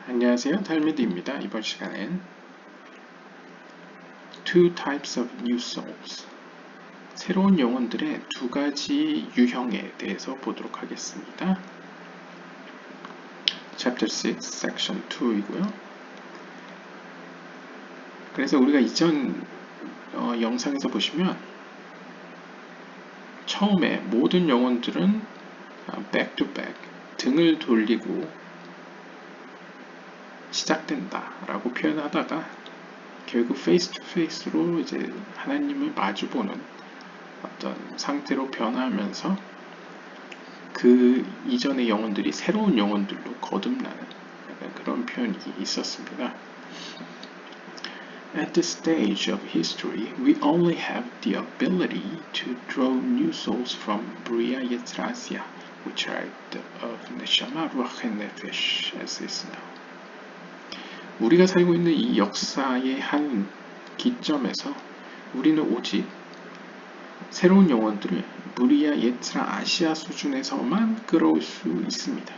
안녕하세요, 달미드입니다. 이번 시간엔 Two Types of New Souls, 새로운 영혼들의 두 가지 유형에 대해서 보도록 하겠습니다. Chapter 6, Section 2이고요. 그래서 우리가 이전 영상에서 보시면 처음에 모든 영혼들은 back to back, 등을 돌리고 시작된다 라고 표현하다가 결국 페이스 투 페이스로 이제 하나님을 마주보는 어떤 상태로 변화하면서 그 이전의 영혼들이 새로운 영혼들로 거듭나는 그런 표현이 있었습니다. At this stage of history, we only have the ability to draw new souls from Bria Yetzirah, which are of Neshama, Ruach and Nefesh, as is now. 우리가 살고 있는 이 역사의 한 기점에서 우리는 오직 새로운 영혼들을 무리아 예츠라 아시아 수준에서만 끌어올 수 있습니다.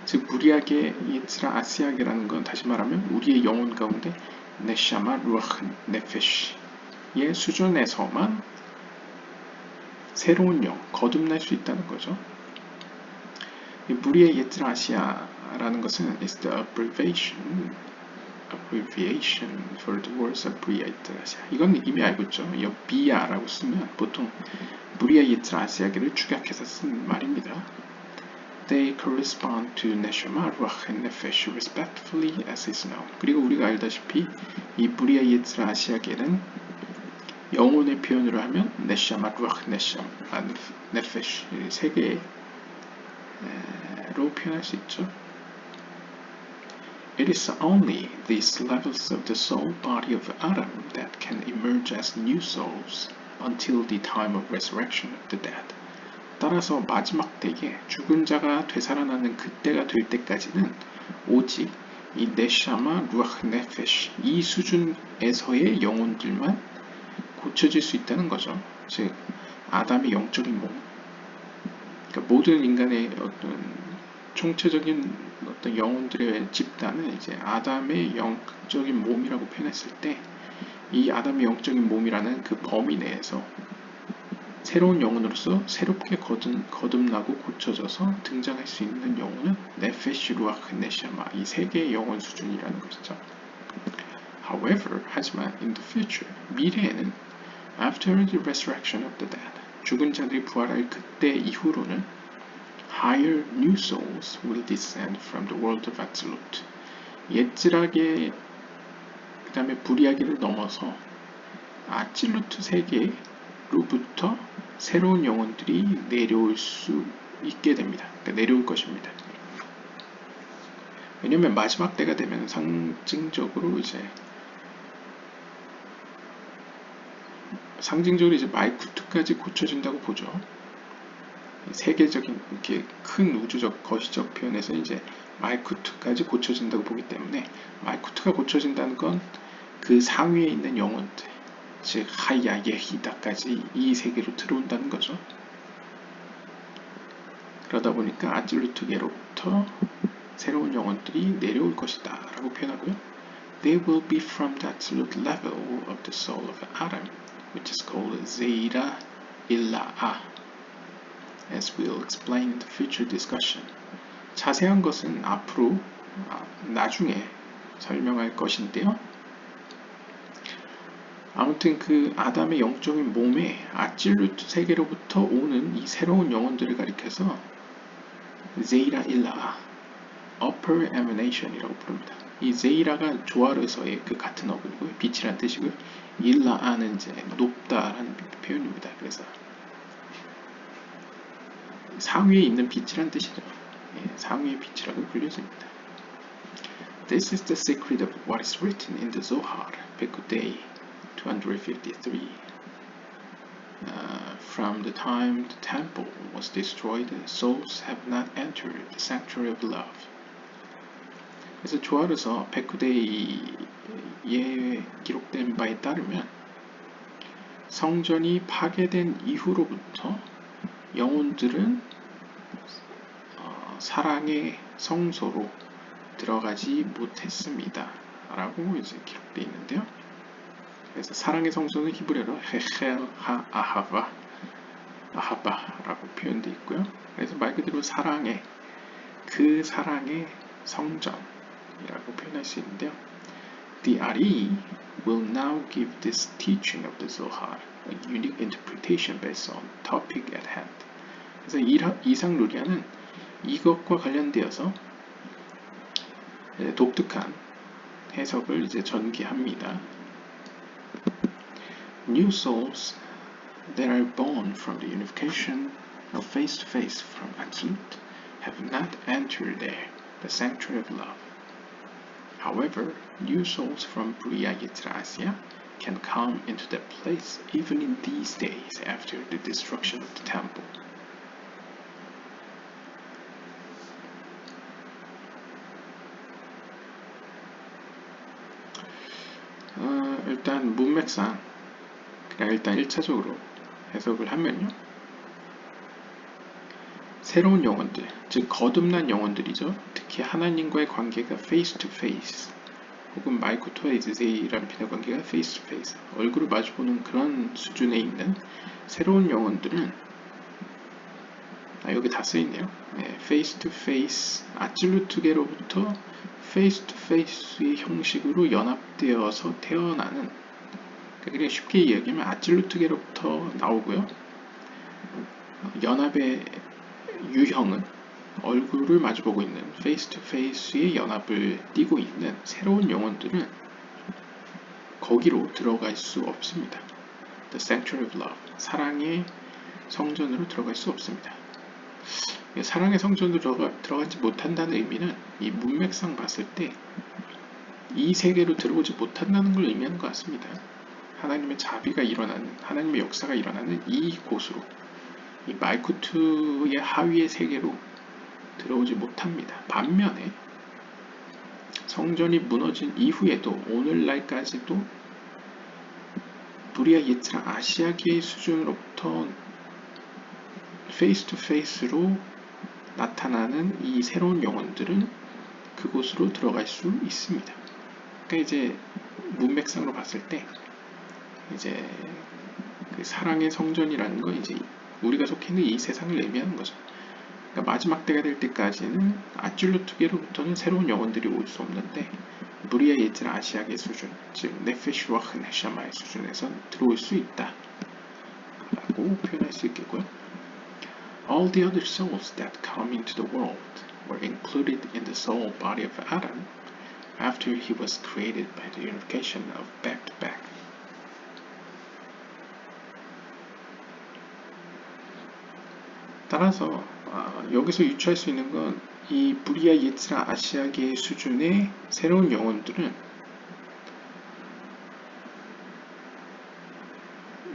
즉 무리아게 예츠라 아시아게라는 건 다시 말하면 우리의 영혼 가운데 네샤마 루아흐 네페시의 수준에서만 새로운 영, 거듭날 수 있다는 거죠. 무리아 예츠라 아시아라는 것은 is the abbreviation for the words of Bria Yetzirah Asia. 이건 이미 알고 있죠. 이 비아라고 쓰면 보통 Bria Yetzirah Asia를 축약해서 쓴 말입니다. They correspond to Neshama, Ruach and Nefesh respectively as is known. 그리고 우리가 알다시피 이 Bria Yetzirah Asia는 영혼의 표현으로 하면 Neshama, Ruach, Nefesh 세 개로 표현할 수 있죠. It is only these levels of the soul body of Adam that can emerge as new souls until the time of resurrection of the dead. 따라서 마지막 때에 죽은 자가 되살아나는 그때가 될 때까지는 오직 이 네샤마, 루아흐, 네페시 이 수준에서의 영혼들만 고쳐질 수 있다는 거죠. 즉 아담의 영적인 몸, 그러니까 모든 인간의 어떤 총체적인 어떤 영혼들의 집단은 이제 아담의 영적인 몸이라고 표현했을 때 이 아담의 영적인 몸이라는 그 범위 내에서 새로운 영혼으로서 새롭게 거듭나고 고쳐져서 등장할 수 있는 영혼은 네페시, 루아흐, 네샤마 이 세 개의 영혼 수준이라는 것이죠. However, 하지만 in the future, 미래에는 after the resurrection of the dead, 죽은 자들이 부활할 그때 이후로는 higher new souls will descend from the world of Absolute. 예츠라게 그 다음에 부리아게를 넘어서 아찔루트 세계로부터 새로운 영혼들이 내려올 수 있게 됩니다. 그러니까 내려올 것입니다. 왜냐면 마지막 때가 되면 상징적으로 이제 말쿠트까지 고쳐진다고 보죠. 세계적인 이렇게 큰 우주적 거시적 표현에서 이제 말쿠트까지 고쳐진다고 보기 때문에 말쿠트가 고쳐진다는 건 그 상위에 있는 영혼들, 즉 하야, 예히다까지 이 세계로 들어온다는 거죠. 그러다 보니까 아찔루트계로부터 새로운 영혼들이 내려올 것이다 라고 표현하고요. They will be from the absolute level of the soul of Adam, which is called Zeira Illa'ah, as we'll explain in the future discussion. 자세한 것은 앞으로 나중에 설명할 것인데요. 아무튼 그 아담의 영적인 몸에 아찔루트 세계로부터 오는 이 새로운 영혼들을 가리켜서 제이라 일라, upper emanation이라고 부릅니다. 이 제이라가 조아르서의 그 같은 어근이고요. 빛이란 뜻이고요. 일라아는 이제 높다라는 표현입니다. 그래서 상위에 있는 빛이란 뜻이죠. 상위의 빛이라고 불려집니다. This is the secret of what is written in the Zohar, Pekudei 253. From the time the temple was destroyed, souls have not entered the sanctuary of love. 그래서 조아르서 베쿠데이에 기록된 바에 따르면 성전이 파괴된 이후로부터 영혼들은 사랑의 성소로 들어가지 못했습니다. 라고 이제 기록되어 있는데요. 그래서 사랑의 성소는 히브리어로 헤헬 하 아하바라고 표현되어 있고요. 그래서 말 그대로 사랑의 그 사랑의 성전이라고 표현할 수 있는데요. The Ari will now give this teaching of the Zohar a unique interpretation based on topic at hand. 그래서 이상 루리아는 이것과 관련되어서 독특한 해석을 이제 전개합니다. New souls that are born from the unification of face-to-face from Absolute have not entered there, the sanctuary of love. However, new souls from Bria Yetzirah Asya can come into that place even in these days after the destruction of the temple. 일단 문맥상 그냥 일단 1차적으로 해석을 하면요. 새로운 영혼들, 즉 거듭난 영혼들이죠. 특히 하나님과의 관계가 face to face 혹은 마이코토와 이즈세이라는 비교 관계가 face to face 얼굴을 마주보는 그런 수준에 있는 새로운 영혼들은 여기 다 쓰여있네요. face to face 아찔루트게로부터 face to face의 형식으로 연합되어서 태어나는 그러니까 쉽게 이야기하면 아찔루트게로부터 나오고요. 연합의 유형은 얼굴을 마주보고 있는 face to face의 연합을 띠고 있는 새로운 영혼들은 거기로 들어갈 수 없습니다. The sanctuary of love 사랑의 성전으로 들어갈 수 없습니다. 사랑의 성전으로 들어가지 못한다는 의미는 이 문맥상 봤을 때 이 세계로 들어오지 못한다는 걸 의미하는 것 같습니다. 하나님의 자비가 일어나는 하나님의 역사가 일어나는 이 곳으로 이 말쿠트의 하위의 세계로 들어오지 못합니다. 반면에 성전이 무너진 이후에도 오늘날까지도 브리아 예츠라 아시아계의 수준으로부터 페이스 투 페이스로 나타나는 이 새로운 영혼들은 그곳으로 들어갈 수 있습니다. 그러니까 이제 문맥상으로 봤을 때 이제 그 사랑의 성전이라는 건 이제 우리가 속해 있는 이 세상을 의미하는 거죠. 그러니까 마지막 때가 될 때까지는 아줄루트게로부터는 새로운 영혼들이 올 수 없는데 브리아 예츠라 아시아계 수준, 즉 네페시와 네샤마의 수준에서 들어올 수 있다 라고 표현할 수 있겠고요. All the other souls that come into the world were included in the soul body of Adam after he was created by the unification of back-to-back. 따라서 여기서 유추할 수 있는 건 이 브리아 예츠라 아시아계의 수준의 새로운 영혼들은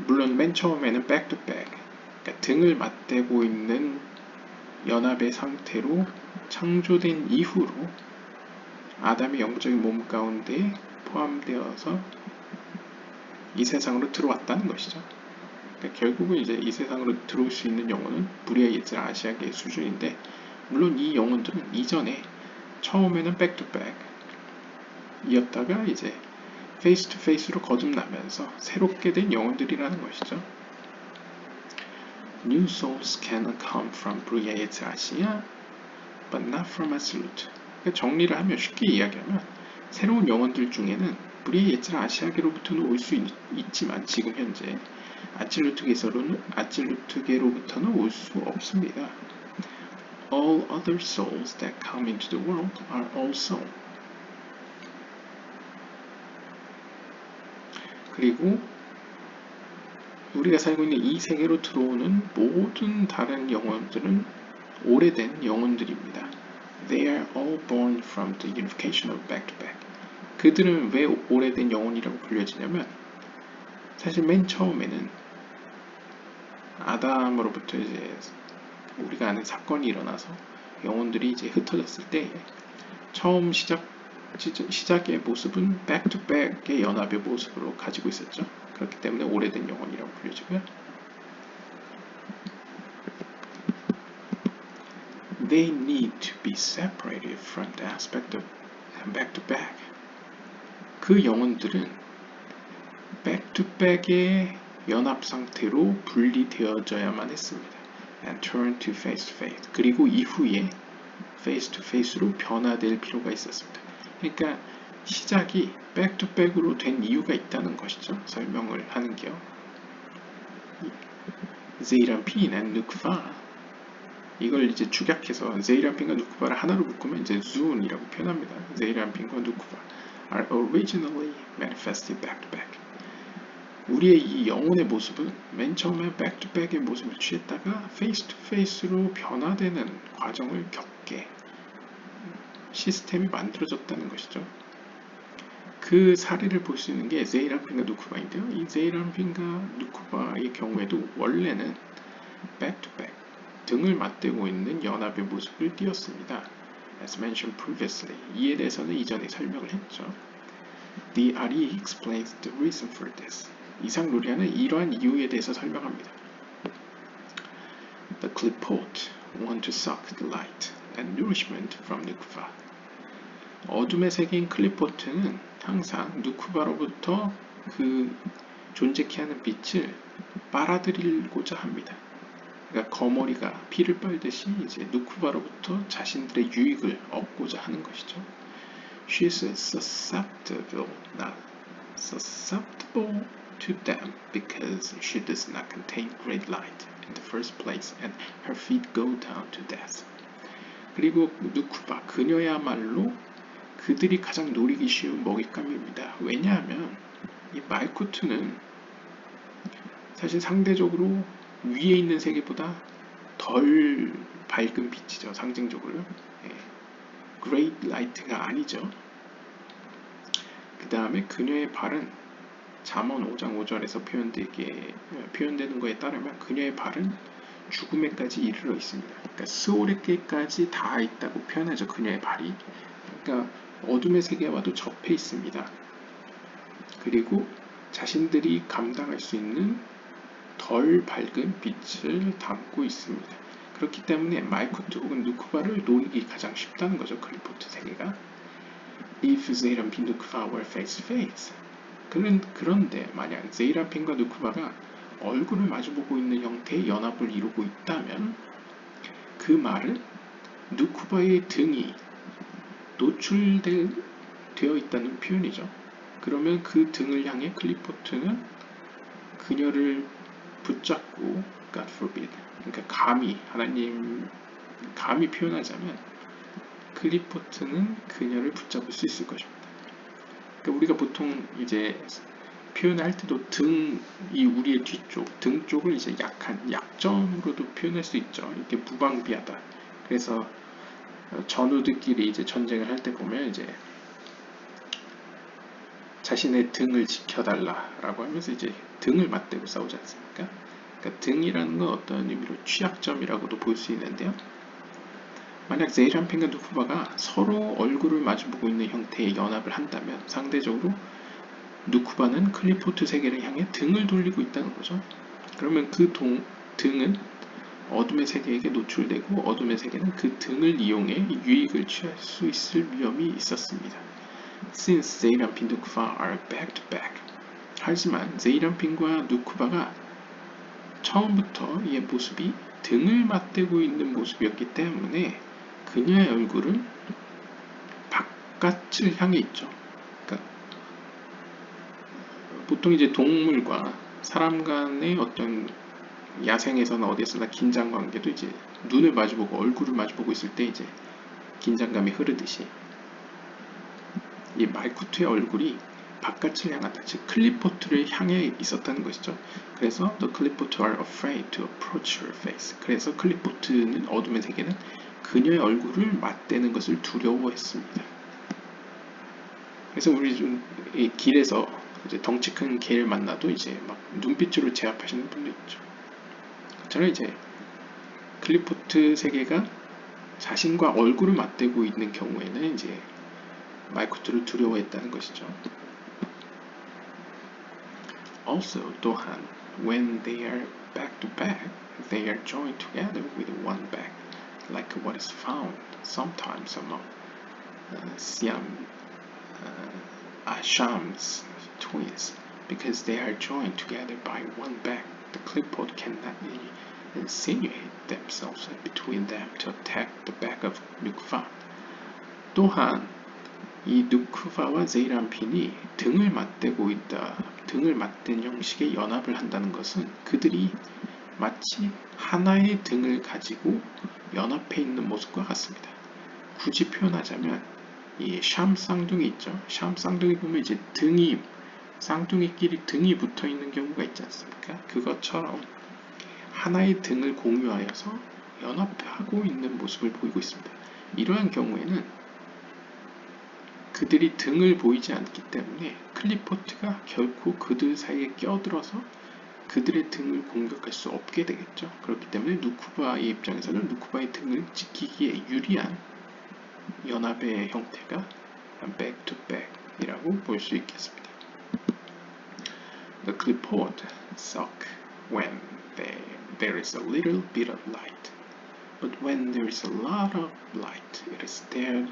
물론 맨 처음에는 back-to-back 그러니까 등을 맞대고 있는 연합의 상태로 창조된 이후로 아담의 영적인 몸 가운데 포함되어서 이 세상으로 들어왔다는 것이죠. 그러니까 결국은 이제 이 세상으로 들어올 수 있는 영혼은 브리아 예츠라 아시아계의 수준인데 물론 이 영혼들은 이전에 처음에는 back-to-back 이었다가 이제 face-to-face로 거듭나면서 새롭게 된 영혼들이라는 것이죠. New souls can come from 브리아 예츠라 아시아 but not from absolute. 그러니까 정리를 하면 쉽게 이야기하면 새로운 영혼들 중에는 브리아 예츠라 아시아계로부터는 올 수 있지만 지금 현재 아찔루트계로부터는 올 수 없습니다. All other souls that come into the world are also. 그리고 우리가 살고 있는 이 세계로 들어오는 모든 다른 영혼들은 오래된 영혼들입니다. They are all born from the unification of back-to-back. 그들은 왜 오래된 영혼이라고 불려지냐면 사실 맨 처음에는 아담으로부터 이제 우리가 아는 사건이 일어나서 영혼들이 이제 흩어졌을 때 처음 시작의 모습은 back-to-back의 연합의 모습으로 가지고 있었죠. 그렇기 때문에 오래된 영혼이라고 불려지고요. They need to be separated from the aspect of back to back. 그 영혼들은 back to back의 연합 상태로 분리되어져야만 했습니다. and turn to face to face. 그리고 이후에 face to face로 변화될 필요가 있었습니다. 그러니까 시작이 back to back으로 된 이유가 있다는 것이죠. 설명을 하는 게요. 제이란핀 and 누크바, 이걸 이제 축약해서 제이란핀과 누크바를 하나로 묶으면 이제 zuun이라고 표현합니다. 제이란핀과 누크바 are originally manifested back to back. 우리의 이 영혼의 모습은 맨 처음에 back to back의 모습을 취했다가 face to face로 변화되는 과정을 겪게 시스템이 만들어졌다는 것이죠. 그 사례를 볼 수 있는 게 제이란핀과 누크바인데요. 이 제이란핀과 누크바의 경우에도 원래는 back to back, 등을 맞대고 있는 연합의 모습을 띄었습니다. As mentioned previously, 이에 대해서는 이전에 설명을 했죠. The RE explains the reason for this. 이상 루리아는 이러한 이유에 대해서 설명합니다. The Qliphoth want to suck the light and nourishment from Nukva. 어둠의 세계인 클리포트는 항상 누쿠바로부터 그 존재케 하는 빛을 빨아들이고자 합니다. 그러니까 거머리가 피를 빨듯이 이제 누쿠바로부터 자신들의 유익을 얻고자 하는 것이죠. She is susceptible to them because she does not contain great light in the first place and her feet go down to death. 그리고 누쿠바, 그녀야말로 그들이 가장 노리기 쉬운 먹잇감입니다. 왜냐하면 이 말쿠트는 사실 상대적으로 위에 있는 세계보다 덜 밝은 빛이죠. 상징적으로. Great Light가 아니죠. 그 다음에 그녀의 발은 잠언 5장 5절에서 표현되는 것에 따르면 그녀의 발은 죽음에까지 이르러 있습니다. 그러니까 스오레께까지 닿아 있다고 표현하죠. 그녀의 발이. 그러니까 어둠의 세계와도 접해 있습니다. 그리고 자신들이 감당할 수 있는 덜 밝은 빛을 담고 있습니다. 그렇기 때문에 말쿠트 혹은 누쿠바를 노리기 가장 쉽다는 거죠. 클리포트 세계가. If 제이란핀 누쿠바 were face to face. 그런데 만약 제이란핀과 누쿠바가 얼굴을 마주보고 있는 형태의 연합을 이루고 있다면 그 말은 누쿠바의 등이 노출되어 있다는 표현이죠. 그러면 그 등을 향해 클리포트는 그녀를 붙잡고 God forbid, 그러니까 감히 표현하자면 클리포트는 그녀를 붙잡을 수 있을 것입니다. 그러니까 우리가 보통 이제 표현할 때도 등이 우리의 뒤쪽, 등 쪽을 이제 약점으로도 표현할 수 있죠. 이렇게 무방비하다. 그래서 전우들끼리 이제 전쟁을 할 때 보면 이제 자신의 등을 지켜달라라고 하면서 이제 등을 맞대고 싸우지 않습니까? 그러니까 등이라는 건 어떤 의미로 취약점이라고도 볼 수 있는데요. 만약 제이란핀과 누쿠바가 서로 얼굴을 마주보고 있는 형태의 연합을 한다면 상대적으로 누쿠바는 클리포트 세계를 향해 등을 돌리고 있다는 거죠. 그러면 그 등은 어둠의 세계에게 노출되고 어둠의 세계는 그 등을 이용해 유익을 취할 수 있을 위험이 있었습니다. Since 제이란핀 누쿠바 are back to back. 하지만 제이란핀과 누쿠바가 처음부터 이의 모습이 등을 맞대고 있는 모습이었기 때문에 그녀의 얼굴은 바깥을 향해 있죠. 그러니까 보통 이제 동물과 사람 간의 어떤 야생에서나 어디에서나 긴장 관계도 이제 눈을 마주보고 얼굴을 마주보고 있을 때 이제 긴장감이 흐르듯이 이 말쿠트의 얼굴이 바깥을 향한다. 즉 클리포트를 향해 있었다는 것이죠. 그래서 the Qliphoth are afraid to approach her face. 그래서 클리포트는 어둠의 세계는 그녀의 얼굴을 맞대는 것을 두려워했습니다. 그래서 우리 좀 이 길에서 이제 덩치 큰 개를 만나도 이제 막 눈빛으로 제압하시는 분도 있죠. 저는 이제 클리포트 세계가 자신과 얼굴을 맞대고 있는 경우에는 이제 말쿠트를 두려워했다는 것이죠. Also, 또한 when they are back to back, they are joined together with one back, like what is found sometimes among Siam Shams twins because they are joined together by one back. The clipboard cannot insinuate themselves between them to attack the back of 누쿠바. 또한 이 누쿠바와 제이란핀이 등을 맞대고 있다. 등을 맞댄 형식의 연합을 한다는 것은 그들이 마치 하나의 등을 가지고 연합해 있는 모습과 같습니다. 굳이 표현하자면 이 샴 쌍둥이 있죠. 샴 쌍둥이 보면 이제 쌍둥이끼리 등이 붙어 있는 경우가 있지 않습니까? 그것처럼 하나의 등을 공유하여서 연합하고 있는 모습을 보이고 있습니다. 이러한 경우에는 그들이 등을 보이지 않기 때문에 클리포트가 결코 그들 사이에 껴들어서 그들의 등을 공격할 수 없게 되겠죠. 그렇기 때문에 누쿠바의 입장에서는 누쿠바의 등을 지키기에 유리한 연합의 형태가 back to back 이라고 볼 수 있겠습니다. The clipboard suck when there is a little bit of light, but when there is a lot of light, it is their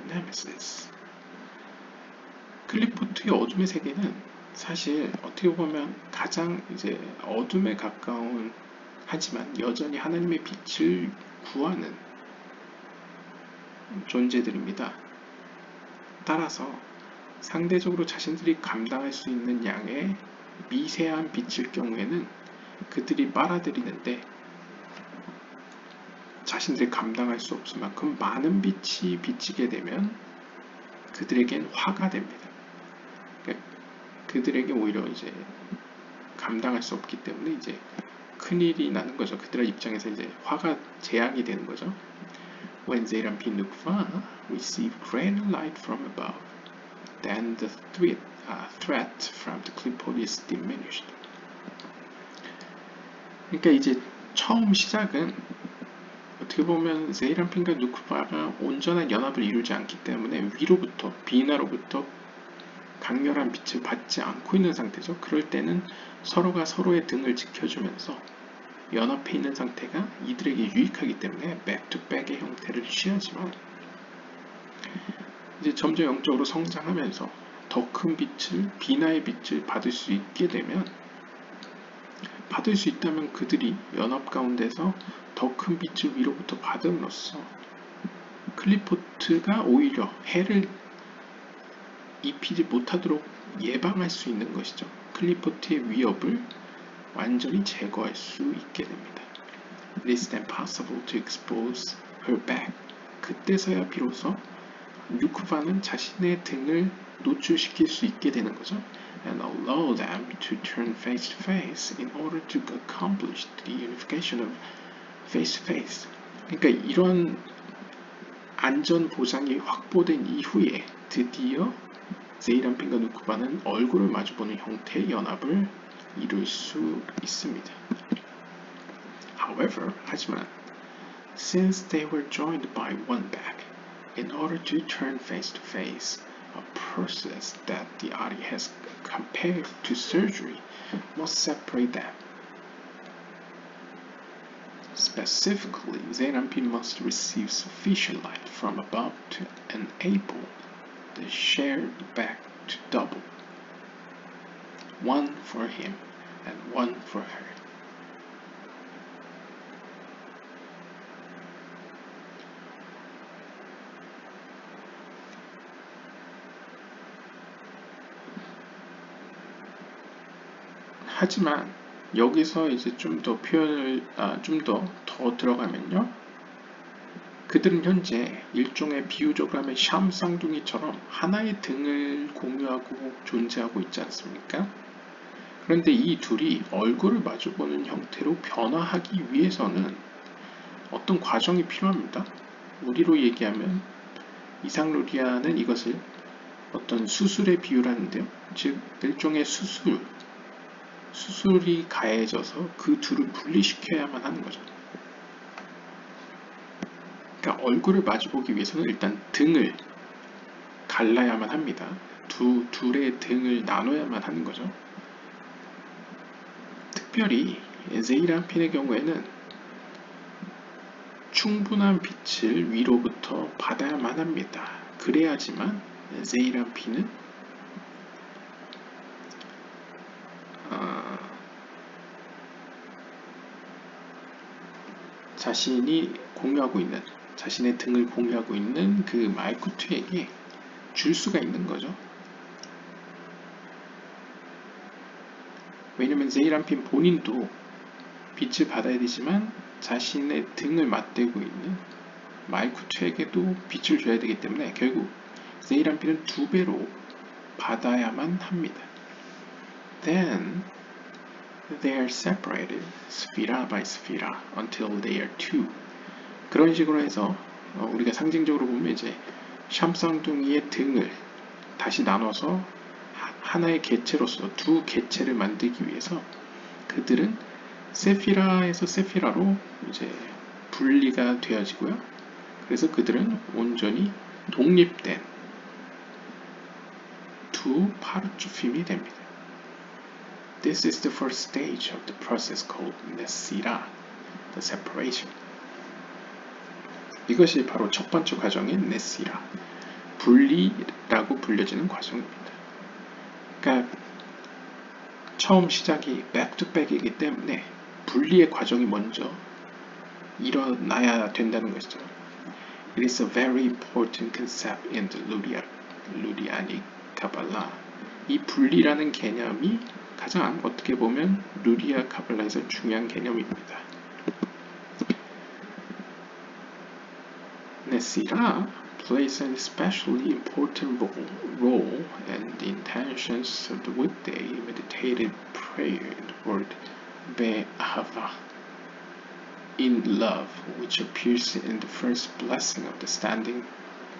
nemesis. 클리포트의 어둠의 세계는 사실 어떻게 보면 가장 이제 어둠에 가까운 하지만 여전히 하나님의 빛을 구하는 존재들입니다. 따라서 상대적으로 자신들이 감당할 수 있는 양의 미세한 빛일 경우에는 그들이 빨아들이는데 자신들이 감당할 수 없을 만큼 많은 빛이 비치게 되면 그들에겐 화가 됩니다. 그러니까 그들에게 오히려 이제 감당할 수 없기 때문에 이제 큰일이 나는 거죠. 그들의 입장에서 이제 화가 제약이 되는 거죠. When 제이란핀 누쿠바 receive greater light from above, then the threat from the clipboard is diminished. 그러니까 이제 처음 시작은 어떻게 보면 제이란핀과 누쿠바가 온전한 연합을 이루지 않기 때문에 위로부터 비나로부터 강렬한 빛을 받지 않고 있는 상태죠. 그럴 때는 서로가 서로의 등을 지켜주면서 연합해 있는 상태가 이들에게 유익하기 때문에 백투백의 형태를 취하지만 이제 점점 영적으로 성장하면서 더 큰 빛을 비나의 빛을 받을 수 있게 되면 받을 수 있다면 그들이 연합 가운데서 더 큰 빛을 위로부터 받음으로써 클리포트가 오히려 해를 입히지 못하도록 예방할 수 있는 것이죠. 클리포트의 위협을 완전히 제거할 수 있게 됩니다. It is then possible to expose her back. 그때서야 비로소 누쿠바는 자신의 등을 노출시킬 수 있게 되는 거죠. And allow them to turn face to face in order to accomplish the unification of face to face. 그러니까 이런 안전 보장이 확보된 이후에 드디어 제이란핀과 누쿠바는 얼굴을 마주보는 형태의 연합을 이룰 수 있습니다. However, 하지만 since they were joined by one back, in order to turn face to face, a process that the art has compared to surgery must separate them. Specifically, 제이란핀 must receive sufficient light from above to enable the shared back to double. One for him and one for her. 하지만 여기서 이제 좀 더 표현을 좀 더 들어가면요. 그들은 현재 일종의 비유적으로 하면 샴 쌍둥이처럼 하나의 등을 공유하고 존재하고 있지 않습니까? 그런데 이 둘이 얼굴을 마주보는 형태로 변화하기 위해서는 어떤 과정이 필요합니다. 우리로 얘기하면 이상루리아는 이것을 어떤 수술의 비유라는데요. 즉 일종의 수술이 가해져서 그 둘을 분리시켜야만 하는 거죠. 그러니까 얼굴을 마주보기 위해서는 일단 등을 갈라야만 합니다. 둘의 등을 나눠야만 하는 거죠. 특별히 제이란핀의 경우에는 충분한 빛을 위로부터 받아야만 합니다. 그래야지만 세이란피는 자신이 공유하고 있는, 자신의 등을 공유하고 있는 그 말쿠트에게 줄 수가 있는 거죠. 왜냐면 세이란핀 본인도 빛을 받아야 되지만 자신의 등을 맞대고 있는 말쿠트에게도 빛을 줘야 되기 때문에 결국 세이란핀은 2배로 받아야만 합니다. Then they are separated 스피라 by 스피라 until they are 2. 그런 식으로 해서 우리가 상징적으로 보면 이제 샴쌍둥이의 등을 다시 나눠서 하나의 개체로서 2 개체를 만들기 위해서 그들은 세피라에서 세피라로 이제 분리가 되어지고요. 그래서 그들은 온전히 독립된 2 파르츠핌이 됩니다. This is the first stage of the process called Nesira, the separation. 이것이 바로 첫 번째 과정인 네시라, 분리라고 불려지는 과정입니다. 그러니까 처음 시작이 back-to-back이기 때문에 분리의 과정이 먼저 일어나야 된다는 것이죠. It is a very important concept in the Lurianic Kabbalah. 이 분리라는 개념이 가장 어떻게 보면 루리아 카발라에서 중요한 개념입니다. Nesira plays an especially important role in the intentions of the weekday meditative prayer, the word Be'ahava, in love, which appears in the first blessing of the standing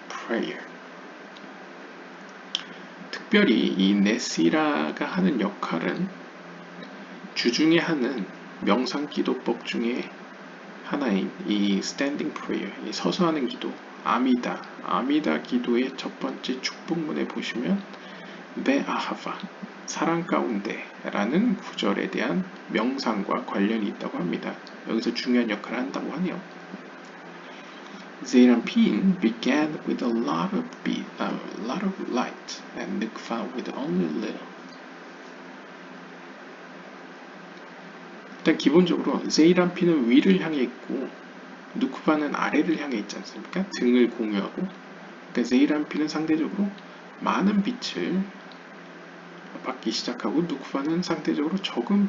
prayer. 특별히 이 네시라가 하는 역할은 주중에 하는 명상기도법 중에 하나인 이 스탠딩 프레이어, 이 서서 하는 기도, 아미다 기도의 첫 번째 축복문에 보시면 베아하바, 사랑 가운데 라는 구절에 대한 명상과 관련이 있다고 합니다. 여기서 중요한 역할을 한다고 하네요. Zeirampin began with a lot of light and Nukva with only little. 일단 기본적으로 세이란핀은 위를 향해 있고 누쿠바는 아래를 향해 있지 않습니까? 등을 공유하고, 그러니까 세이란핀은 상대적으로 많은 빛을 받기 시작하고 누쿠바는 상대적으로 적은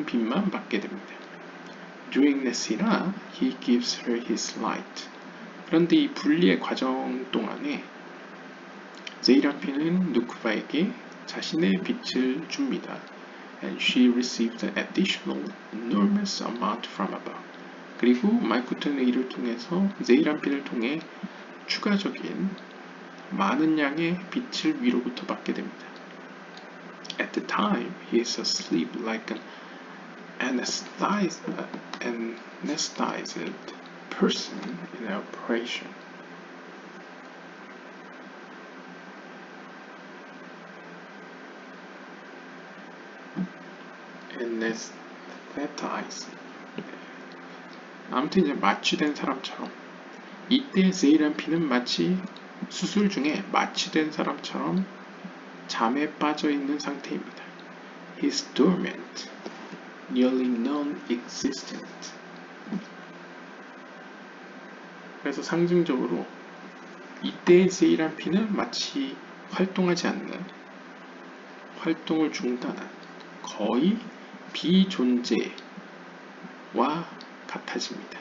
빛만 받게 됩니다. During Nesira, he gives her his light. 그런데 이 분리의 과정 동안에 세이란핀은 누쿠바에게 자신의 빛을 줍니다. And she received an additional enormous amount from above. 그리고 말쿠트는 이를 통해서 세이란핀을 통해 추가적인 많은 양의 빛을 위로부터 받게 됩니다. At the time, he is asleep like an anesthetized person in an operation. Anesthetized. 아무튼 이제 마취된 사람처럼, 이때 세이란핀은 마치 수술 중에 마취된 사람처럼 잠에 빠져 있는 상태입니다. He is dormant, nearly non-existent. 그래서 상징적으로 이때의 세이란핀은 마치 활동하지 않는, 활동을 중단한, 거의 비존재와 같아집니다.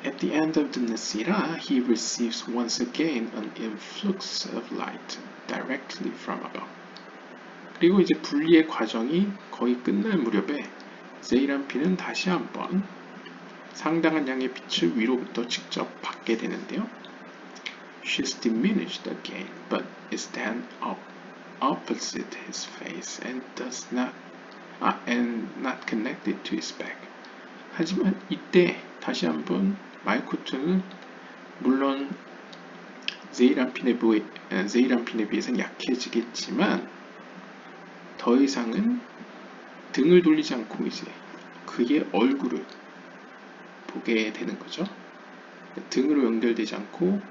At the end of the Nesira, he receives once again an influx of light directly from above. 그리고 이제 분리의 과정이 거의 끝날 무렵에 세이란핀은 다시 한번 상당한 양의 빛을 위로부터 직접 받게 되는데요. She is diminished again, but is then opposite his face and not connected to his back. 하지만 이때 다시 한번 말쿠트는 물론 세이란핀에 비해서는 약해지겠지만 더 이상은 등을 돌리지 않고 이제 그의 얼굴을 보게 되는 거죠. 등으로 연결되지 않고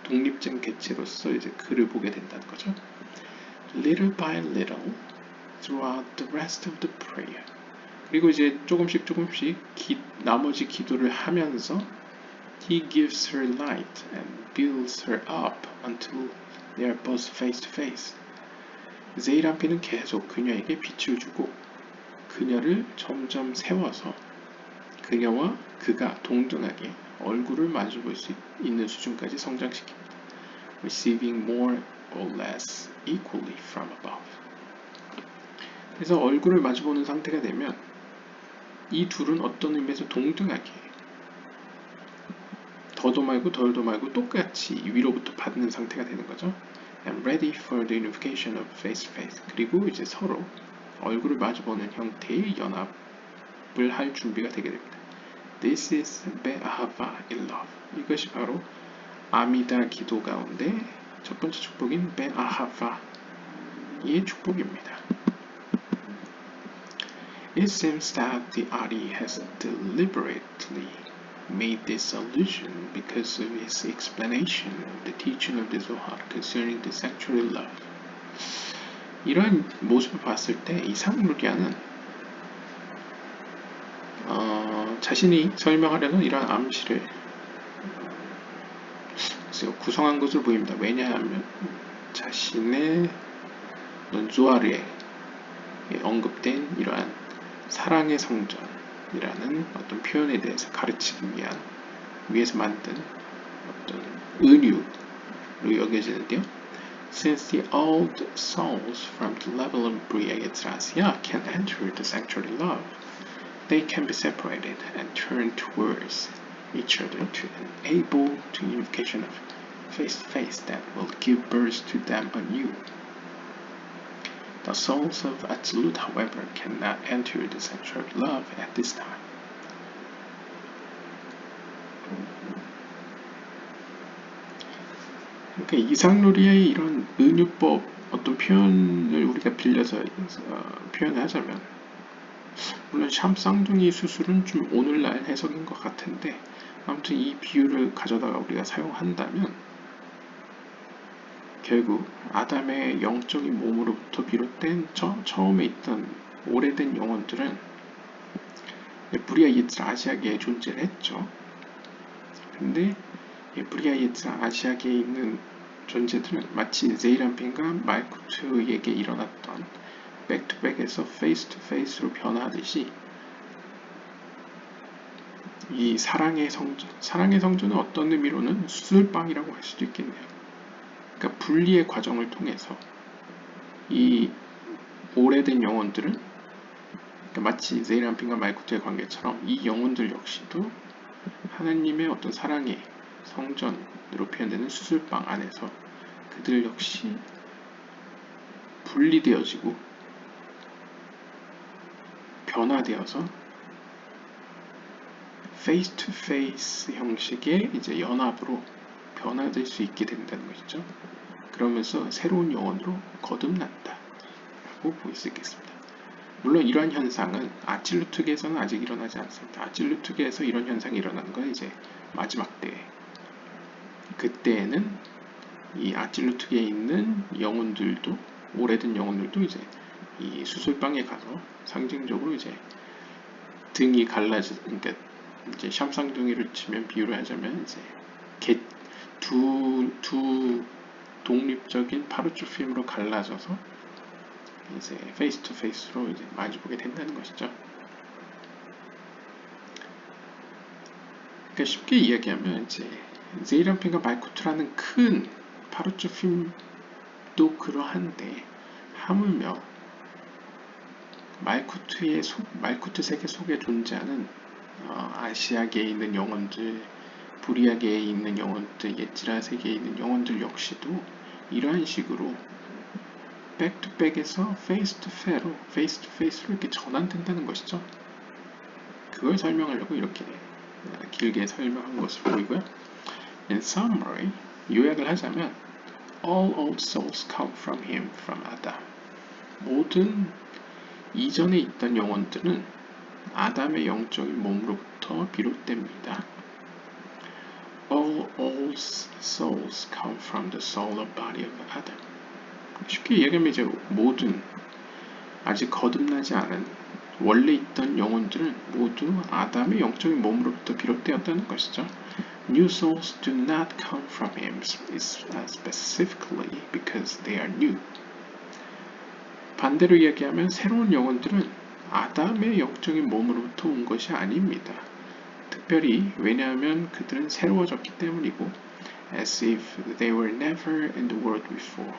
독립된 객체로서 이제 그를 보게 된다는 거죠. Little by little, throughout the rest of the prayer. 그리고 이제 조금씩 나머지 기도를 하면서 He gives her light and builds her up until they are both face to face. 제이람피는 계속 그녀에게 빛을 주고 그녀를 점점 세워서 그녀와 그가 동등하게 얼굴을 마주볼 수 있는 수준까지 성장시킵니다. Receiving more or less equally from above. 그래서 얼굴을 마주보는 상태가 되면 이 둘은 어떤 의미에서 동등하게 더도 말고 덜도 말고 똑같이 위로부터 받는 상태가 되는 거죠. And ready for the unification of face to face. 그리고 이제 서로 얼굴을 마주보는 형태의 연합을 할 준비가 되게 됩니다. This is be'ahava in love. 이것이 바로 아미다 기도 가운데 첫 번째 축복인 be'ahava의 축복입니다. It seems that the Ari has deliberately made this allusion because of his explanation of the teaching of the Zohar concerning the sanctuary love. 이런 모습을 봤을 때 이상루리아는 자신이 설명하려는 이러한 암시를 구성한 것으로 보입니다. 왜냐하면 자신의 조아르에 언급된 이러한 사랑의 성전이라는 어떤 표현에 대해서 가르치기 위해서 만든 어떤 은유로 여겨지는데요. Since the old souls from the level of Bria Yetzirasya can enter the sanctuary love, they can be separated and turn towards each other to enable to unification of face to face that will give birth to them anew. The souls of Atzilut, however, cannot enter the sanctuary love at this time. 그러니까 이상루리의 이런 은유법 어떤 표현을 우리가 빌려서 표현하자면 물론 샴쌍둥이 수술은 좀 오늘날 해석인 것 같은데 아무튼 이 비유를 가져다가 우리가 사용한다면 결국 아담의 영적인 몸으로부터 비롯된 처음에 있던 오래된 영혼들은 브리아 예츠라 아시아계에 존재를 했죠. 근데 브리아 예츠라 아시아계에 있는 존재들은 마치 제이람핀과 말쿠트에게 일어났던 백투백에서 페이스 투 페이스로 변화하듯이 이 사랑의 성전은 어떤 의미로는 수술방이라고 할 수도 있겠네요. 그러니까 분리의 과정을 통해서 이 오래된 영혼들은 그러니까 마치 제이람핀과 말쿠트의 관계처럼 이 영혼들 역시도 하나님의 어떤 사랑의 성전으로 표현되는 수술방 안에서 그들 역시 분리되어지고 변화되어서 페이스 투 페이스 형식의 이제 연합으로 변화될 수 있게 된다는 것이죠. 그러면서 새로운 영혼으로 거듭난다 라고 볼 수 있겠습니다. 물론 이러한 현상은 아찔루트계에서는 아직 일어나지 않습니다. 아찔루트계에서 이런 현상이 일어나는 건 이제 마지막 때에 그때에는 이 아찔루트계에 있는 영혼들도 오래된 영혼들도 이제 이 수술방에 가서 상징적으로 이제 등이 그러니까 이제 샴쌍둥이를 치면 비유를 하자면 이제 두 독립적인 파르추핌으로 갈라져서 이제 페이스 투 페이스로 이제 마주보게 된다는 것이죠. 그러니까 쉽게 이야기하면 이제 제이람핀과 말쿠트라는 큰 파르추핌도 그러한데 하물며 말쿠트 세계 속에 존재하는 아시아계에 있는 영혼들, 브리아계에 있는 영혼들, 예지라 세계에 있는 영혼들 역시도 이러한 식으로 백투백에서 페이스 투 페이스로 이렇게 전환된다는 것이죠. 그걸 설명하려고 이렇게 길게 설명한 것으로 보이고요. In summary, 요약을 하자면 All old souls come from him, from Adam. 모든 이전에 있던 영혼들은 아담의 영적인 몸으로부터 비롯됩니다. All all souls come from the soul or body of Adam. 쉽게 얘기하면 이제 모든 아직 거듭나지 않은 원래 있던 영혼들은 모두 아담의 영적인 몸으로부터 비롯되었다는 것이죠. New souls do not come from him specifically because they are new. 반대로 이야기하면 새로운 영혼들은 아담의 영적인 몸으로부터 온 것이 아닙니다. 특별히 왜냐하면 그들은 새로워졌기 때문이고 as if they were never in the world before.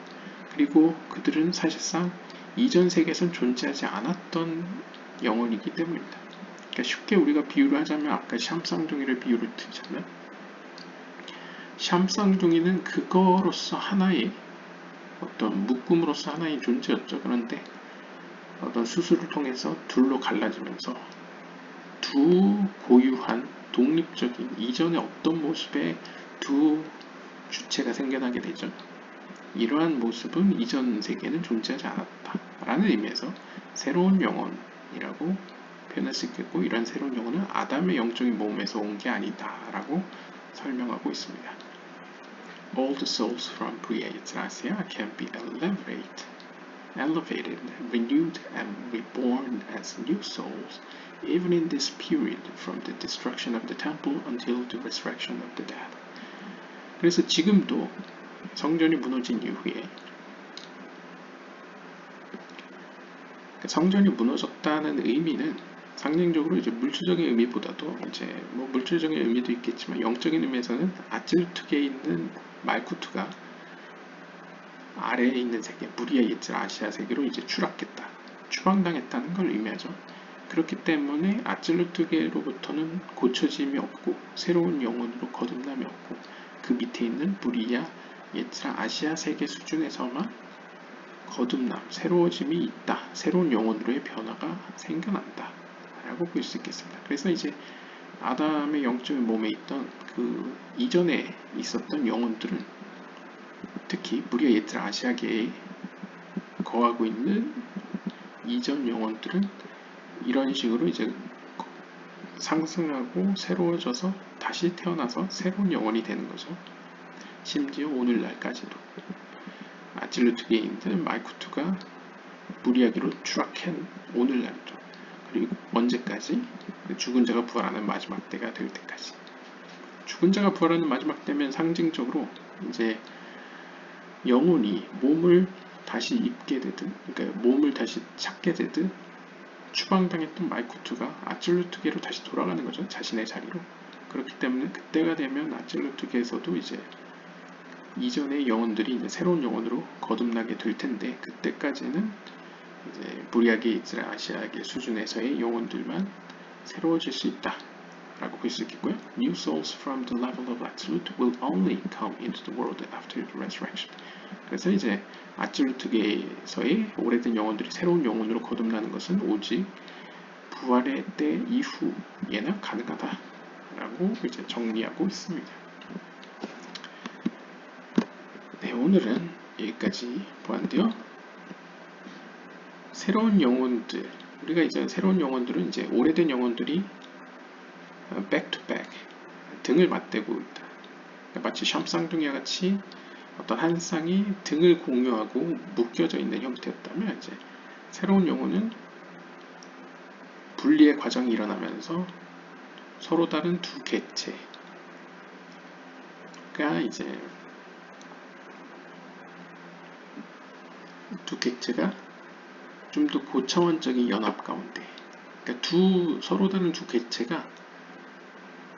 그리고 그들은 사실상 이전 세계에선 존재하지 않았던 영혼이기 때문입니다. 그러니까 쉽게 우리가 비유를 하자면 아까 샴쌍둥이를 비유를 드자면 샴쌍둥이는 그거로서 하나의 어떤 묶음으로서 하나의 존재였죠. 그런데 어떤 수술을 통해서 둘로 갈라지면서 두 고유한 독립적인 이전의 어떤 모습의 두 주체가 생겨나게 되죠. 이러한 모습은 이전 세계에는 존재하지 않았다라는 의미에서 새로운 영혼이라고 표현할 수 있겠고, 이러한 새로운 영혼은 아담의 영적인 몸에서 온 게 아니다라고 설명하고 있습니다. All the souls from Bria Yetzirah can be elevated, renewed, and reborn as new souls, even in this period from the destruction of the temple until the resurrection of the dead. 그래서 지금도 성전이 무너진 이후에 성전이 무너졌다는 의미는 상징적으로 이제 물질적인 의미보다도 이제 뭐 물질적인 의미도 있겠지만 영적인 의미에서는 아찔루트계에 있는 말쿠트가 아래에 있는 세계, 무리아 예질 아시아 세계로 이제 추락했다, 추방당했다는 걸 의미하죠. 그렇기 때문에 아찔루트계로부터는 고쳐짐이 없고 새로운 영혼으로 거듭남이 없고 그 밑에 있는 무리아 예질 아시아 세계 수준에서만 거듭남, 새로워짐이 있다, 새로운 영혼으로의 변화가 생겨난다 라고 볼 수 있겠습니다. 그래서 이제 아담의 영적인 몸에 있던 그 이전에 있었던 영혼들은 특히 무리아 예질 아시아계에 거하고 있는 이전 영혼들은 이런 식으로 이제 상승하고 새로워져서 다시 태어나서 새로운 영혼이 되는 거죠. 심지어 오늘날까지도 아찔루트계에 있는 말쿠트가 무리아계로 추락한 오늘날도, 그리고 언제까지? 죽은 자가 부활하는 마지막 때가 될 때까지. 죽은 자가 부활하는 마지막 때면 상징적으로 이제 영혼이 몸을 다시 입게 되든, 그러니까 몸을 다시 찾게 되든 추방당했던 말쿠트가 아찔루트계로 다시 돌아가는 거죠. 자신의 자리로. 그렇기 때문에 그때가 되면 아찔루트계에서도 이제 이전의 영혼들이 이제 새로운 영혼으로 거듭나게 될 텐데, 그때까지는 이제 무리아계 이스라 아시아계 수준에서의 영혼들만 새로워질 수 있다 라고 볼 수 있겠고요. New souls from the level of Absolute will only come into the world after the resurrection. 그래서 이제 아absolute계에서의 오래된 영혼들이 새로운 영혼으로 거듭나는 것은 오직 부활의 때 이후에나 가능하다 라고 이제 정리하고 있습니다. 네, 오늘은 여기까지 보았는데요. 새로운 영혼들, 우리가 이제 새로운 영혼들은 이제 오래된 영혼들이 back to back 등을 맞대고 있다. 그러니까 마치 샴쌍둥이와 같이 어떤 한 쌍이 등을 공유하고 묶여져 있는 형태였다면, 이제 새로운 영혼은 분리의 과정이 일어나면서 서로 다른 두 객체가 이제 두 객체가 좀 더 고차원적인 연합 가운데, 그러니까 서로 다른 두 객체가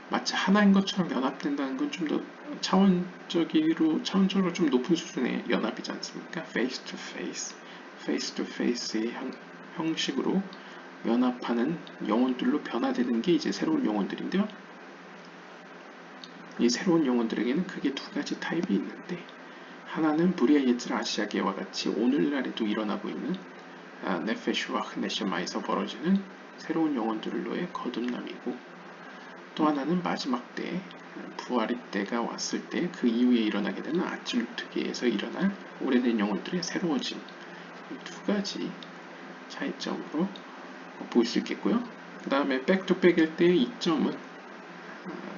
마치 하나인 것처럼 연합된다는 건 좀 더 차원적으로 좀 높은 수준의 연합이지 않습니까? face to face의 형식으로 연합하는 영혼들로 변화되는 게 이제 새로운 영혼들인데요. 이 새로운 영혼들에게는 크게 두 가지 타입이 있는데, 하나는 브리아 예질 아시아계와 같이 오늘날에도 일어나고 있는 네페슈와 네셔마에서 벌어지는 새로운 영혼들로의 거듭남이고, 또 하나는 마지막 때 부활의 때가 왔을 때 그 이후에 일어나게 되는 아찔루트계에서 일어날 오래된 영혼들의 새로워짐, 이 두 가지 차이점으로 볼 수 있겠고요. 그 다음에 백투백일 때의 이점은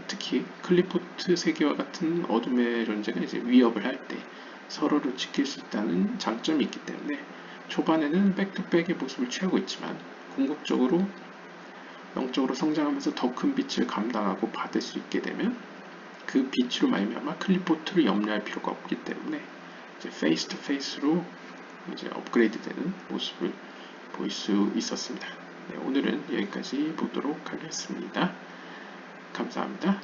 특히 클리포트 세계와 같은 어둠의 존재가 이제 위협을 할 때 서로를 지킬 수 있다는 장점이 있기 때문에 초반에는 백투백의 모습을 취하고 있지만 궁극적으로 영적으로 성장하면서 더 큰 빛을 감당하고 받을 수 있게 되면 그 빛으로 말미암아 클리포트를 염려할 필요가 없기 때문에 이제 페이스 투 페이스로 이제 업그레이드되는 모습을 볼 수 있었습니다. 네, 오늘은 여기까지 보도록 하겠습니다. 감사합니다.